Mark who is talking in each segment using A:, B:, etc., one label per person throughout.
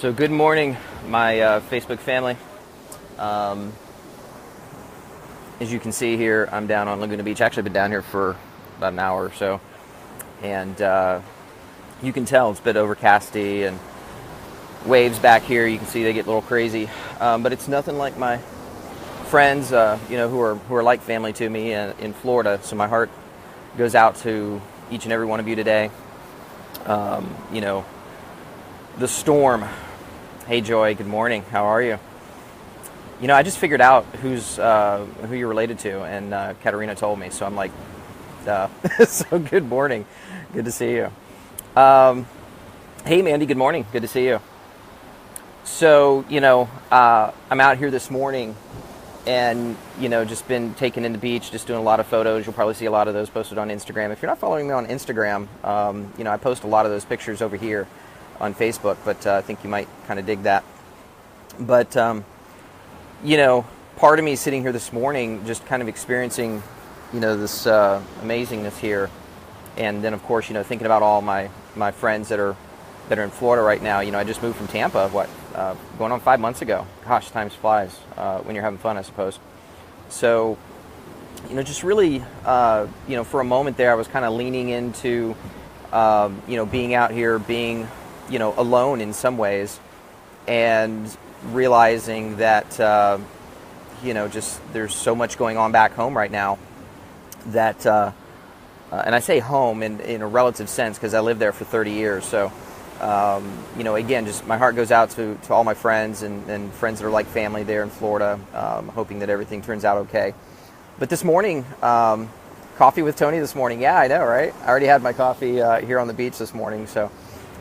A: So good morning, my Facebook family. Um, as you can see here, I'm down on Laguna Beach. Actually, been down here for about an hour or so, and you can tell it's a bit overcasty and waves back here. You can see they get a little crazy, but it's nothing like my friends, who are like family to me in Florida. So my heart goes out to each and every one of you today. The storm. Hey Joy, good morning. How are you? I just figured out who you're related to, and Katerina told me, so I'm like, duh. So good morning. Good to see you. Hey Mandy, good morning. Good to see you. So, I'm out here this morning and, just been taken in the beach, just doing a lot of photos. You'll probably see a lot of those posted on Instagram. If you're not following me on Instagram, I post a lot of those pictures over here on Facebook, but I think you might kind of dig that. But, part of me sitting here this morning just kind of experiencing, this amazingness here. And then, of course, thinking about all my friends that are in Florida right now. I just moved from Tampa, going on 5 months ago. Gosh, time flies when you're having fun, I suppose. So, just really, for a moment there, I was kind of leaning into, being out here, being, alone in some ways, and realizing that, just there's so much going on back home right now that, and I say home in a relative sense because I lived there for 30 years. So, again, just my heart goes out to all my friends and friends that are like family there in Florida, hoping that everything turns out okay. But this morning, coffee with Tony this morning. Yeah, I know, right? I already had my coffee here on the beach this morning. So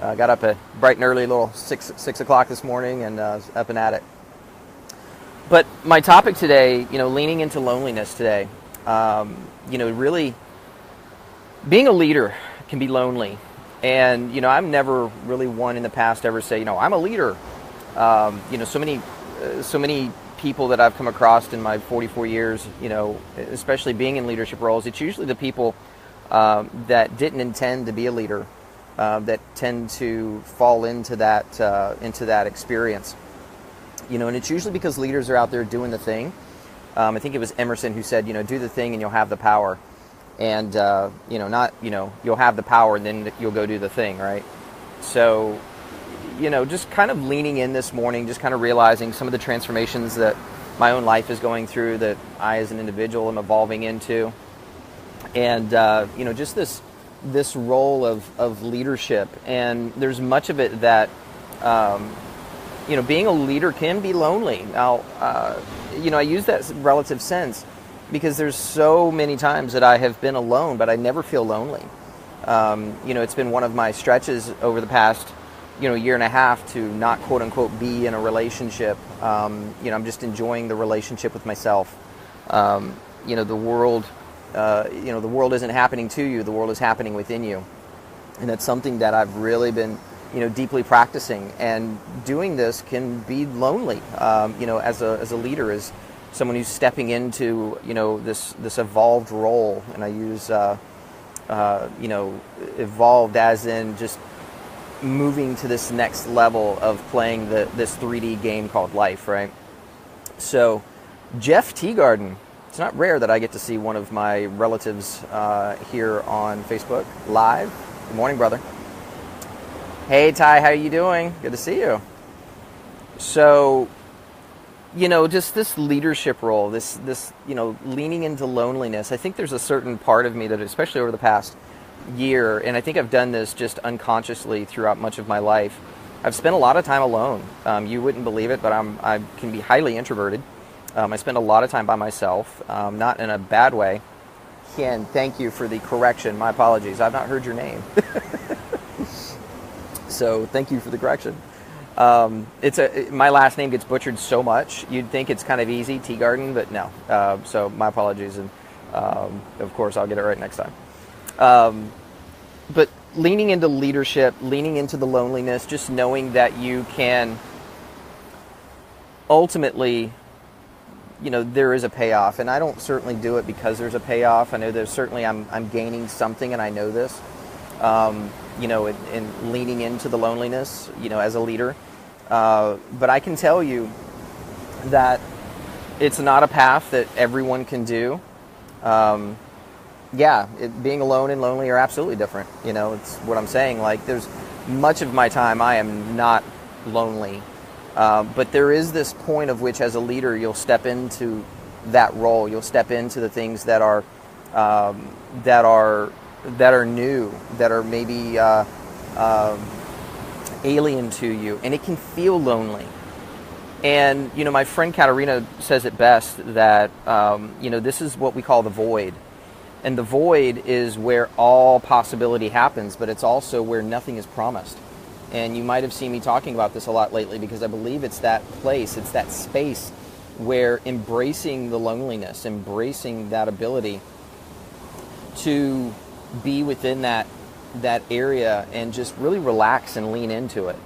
A: I got up at bright and early, little 6 o'clock this morning, and up and at it. But my topic today, leaning into loneliness today, really being a leader can be lonely. And, I'm never really one in the past to ever say, I'm a leader. So many people that I've come across in my 44 years, especially being in leadership roles, it's usually the people that didn't intend to be a leader that tend to fall into that experience. And it's usually because leaders are out there doing the thing. I think it was Emerson who said, do the thing and you'll have the power. And, you'll have the power and then you'll go do the thing, right? So, just kind of leaning in this morning, just kind of realizing some of the transformations that my own life is going through, that I as an individual am evolving into. And, just this role of leadership. And there's much of it that, being a leader can be lonely. Now, I use that relative sense because there's so many times that I have been alone, but I never feel lonely. It's been one of my stretches over the past, year and a half to not quote unquote be in a relationship. I'm just enjoying the relationship with myself. The world, the world isn't happening to you, the world is happening within you. And that's something that I've really been, deeply practicing. And doing this can be lonely, as a leader, as someone who's stepping into, this evolved role. And I use, evolved as in just moving to this next level of playing this 3D game called life, right? So Jeff Teagarden, it's not rare that I get to see one of my relatives here on Facebook live. Good morning, brother. Hey Ty, how are you doing? Good to see you. So, just this leadership role, this leaning into loneliness. I think there's a certain part of me that, especially over the past year, and I think I've done this just unconsciously throughout much of my life, I've spent a lot of time alone. You wouldn't believe it, but I can be highly introverted. I spend a lot of time by myself, not in a bad way. Ken, thank you for the correction. My apologies. I've not heard your name. So thank you for the correction. My last name gets butchered so much. You'd think it's kind of easy, Teagarden, but no. So my apologies, and of course I'll get it right next time. But leaning into leadership, leaning into the loneliness, just knowing that you can ultimately, there is a payoff. And I don't certainly do it because there's a payoff. I know there's certainly I'm gaining something, and I know this. In leaning into the loneliness, as a leader. But I can tell you that it's not a path that everyone can do. Yeah, being alone and lonely are absolutely different. It's what I'm saying. Like, there's much of my time I am not lonely. But there is this point of which, as a leader, you'll step into that role. You'll step into the things that are new, that are maybe alien to you, and it can feel lonely. And my friend Katerina says it best that this is what we call the void, and the void is where all possibility happens, but it's also where nothing is promised. And you might have seen me talking about this a lot lately, because I believe it's that place, it's that space where embracing the loneliness, embracing that ability to be within that area and just really relax and lean into it.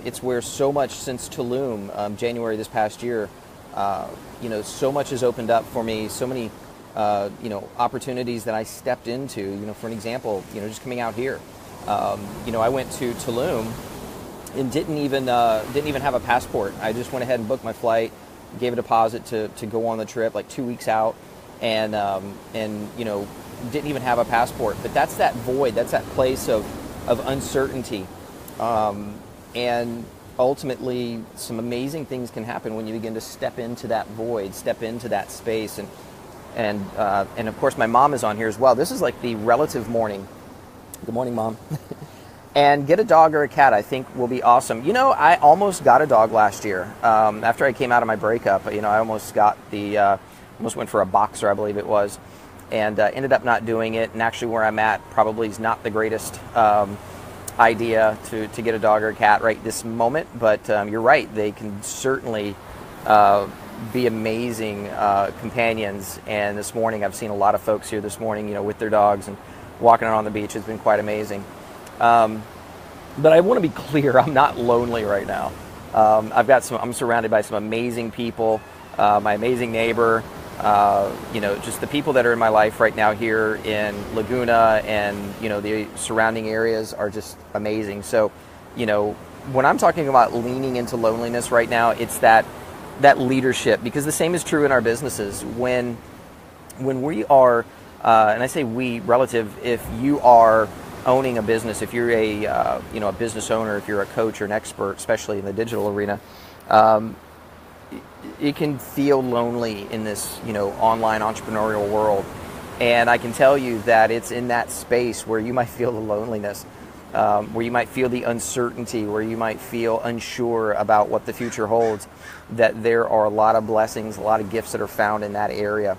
A: It's where so much since Tulum, January this past year, so much has opened up for me, so many opportunities that I stepped into. For an example, just coming out here. I went to Tulum and didn't even have a passport. I just went ahead and booked my flight, gave a deposit to go on the trip like 2 weeks out, and didn't even have a passport. But that's that void. That's that place of uncertainty, and ultimately some amazing things can happen when you begin to step into that void, step into that space, and of course my mom is on here as well. This is like the relative morning. Good morning, Mom. And get a dog or a cat, I think, will be awesome. I almost got a dog last year. After I came out of my breakup, I almost got almost went for a boxer, I believe it was, and ended up not doing it. And actually where I'm at probably is not the greatest idea to get a dog or a cat right this moment. But you're right, they can certainly be amazing companions. And this morning I've seen a lot of folks here this morning, with their dogs and walking around on the beach. Has been quite amazing. But I want to be clear, I'm not lonely right now. I'm surrounded by some amazing people, my amazing neighbor, just the people that are in my life right now here in Laguna, and, the surrounding areas are just amazing. So, when I'm talking about leaning into loneliness right now, it's that leadership, because the same is true in our businesses. When we are, and I say we, relative, if you are owning a business, if you're a business owner, if you're a coach or an expert, especially in the digital arena, it can feel lonely in this, online entrepreneurial world. And I can tell you that it's in that space where you might feel the loneliness, where you might feel the uncertainty, where you might feel unsure about what the future holds, that there are a lot of blessings, a lot of gifts that are found in that area.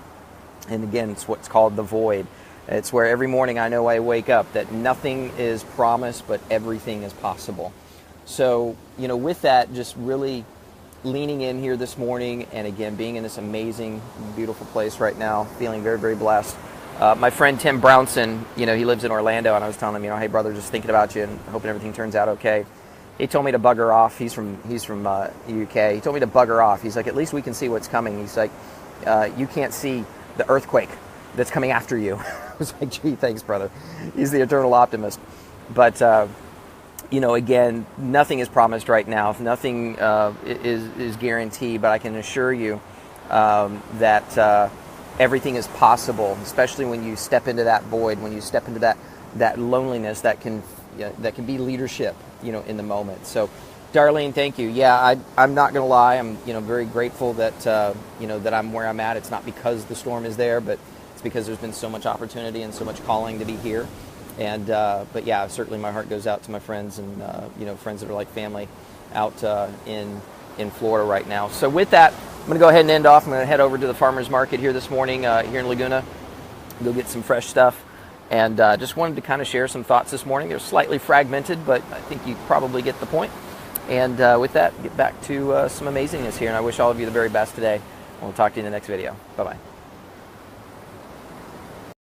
A: And again, it's what's called the void. It's where every morning I know I wake up that nothing is promised, but everything is possible. So, with that, just really leaning in here this morning, and again, being in this amazing, beautiful place right now, feeling very, very blessed. My friend Tim Brownson, he lives in Orlando, and I was telling him, hey brother, just thinking about you and hoping everything turns out okay. He told me to bugger off. He's from the UK. He told me to bugger off. He's like, at least we can see what's coming. He's like, you can't see the earthquake that's coming after you. I was like, gee, thanks, brother. He's the eternal optimist. But, again, nothing is promised right now. Nothing is guaranteed, but I can assure you that everything is possible, especially when you step into that void, when you step into that loneliness that can be leadership, in the moment. So, Darlene, thank you. Yeah, I'm not going to lie. I'm, very grateful that, that I'm where I'm at. It's not because the storm is there, but it's because there's been so much opportunity and so much calling to be here. And, but yeah, certainly my heart goes out to my friends and, friends that are like family out in Florida right now. So with that, I'm going to go ahead and end off. I'm going to head over to the farmer's market here this morning here in Laguna, go get some fresh stuff. And just wanted to kind of share some thoughts this morning. They're slightly fragmented, but I think you probably get the point. And with that, get back to some amazingness here. And I wish all of you the very best today. We'll talk to you in the next video. Bye-bye.